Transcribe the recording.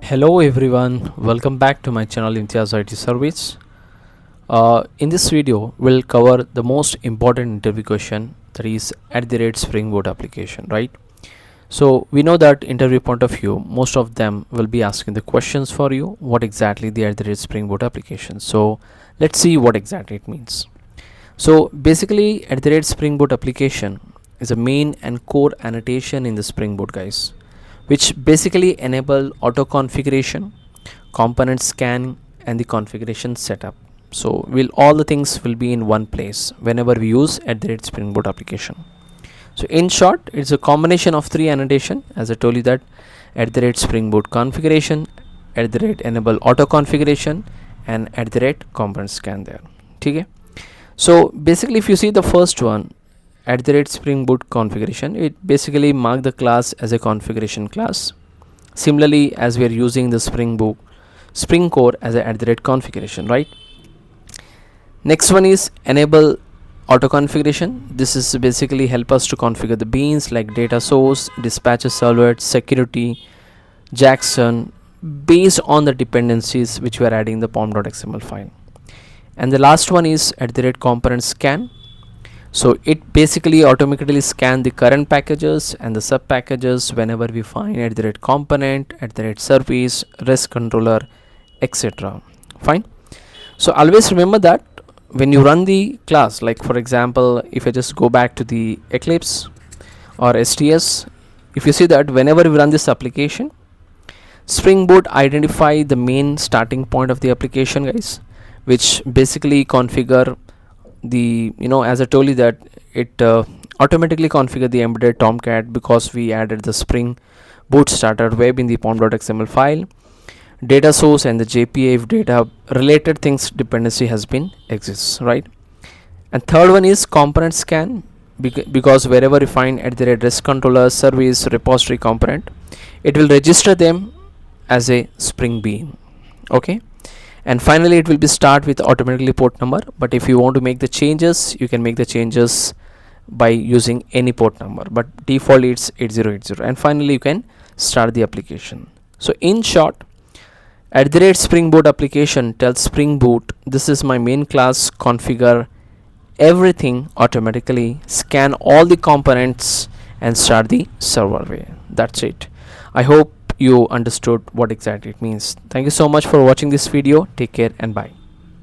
Hello everyone, welcome back to my channel Imtiaz IT Service. In this video, we'll cover the most important interview question, that is at the rate Spring Boot application, right? So we know that interview point of view, most of them will be asking the questions for you, what exactly the at the rate Spring Boot application. So let's see what exactly it means. So basically at the rate Spring Boot application is a main and core annotation in the Spring Boot, guys, which basically enable auto configuration, component scan, and the configuration setup. So all the things will be in one place whenever we use at the rate Spring Boot application. So in short, it's a combination of three annotation, as I told you, that at the rate Spring Boot configuration, at the rate enable auto configuration, and at the rate component scan there. Okay. So basically, if you see the first one, at the rate Spring Boot configuration, it basically mark the class as a configuration class. Similarly, as we are using the Spring Core as a at the rate configuration, right? Next one is enable auto configuration. This is basically help us to configure the beans like data source, dispatcher server, security, Jackson, based on the dependencies which we are adding the pom.xml file. And the last one is at the rate component scan. So it basically automatically scan the current packages and the sub packages whenever we find at the rate component, at the rate service, REST controller, etc. Fine. So always remember that when you run the class, like for example, if I just go back to the Eclipse or STS, if you see that whenever we run this application, Spring Boot identify the main starting point of the application, guys, which basically configure the, as I told you, that it automatically configure the embedded Tomcat because we added the Spring Boot starter web in the pom.xml file, data source, and the JPA if data related things dependency has been exists, right? And third one is component scan, because wherever you find at the rate REST controller, service, repository component, it will register them as a Spring Bean. Okay. And finally it will be start with automatically port number, but if you want to make the changes, you can make the changes by using any port number, but default it's 8080. And finally you can start the application. So in short, at the rate Spring Boot application tells Spring Boot, this is my main class, configure everything automatically, scan all the components, and start the server way. That's it. I hope you understood what exactly it means. Thank you so much for watching this video. Take care and bye.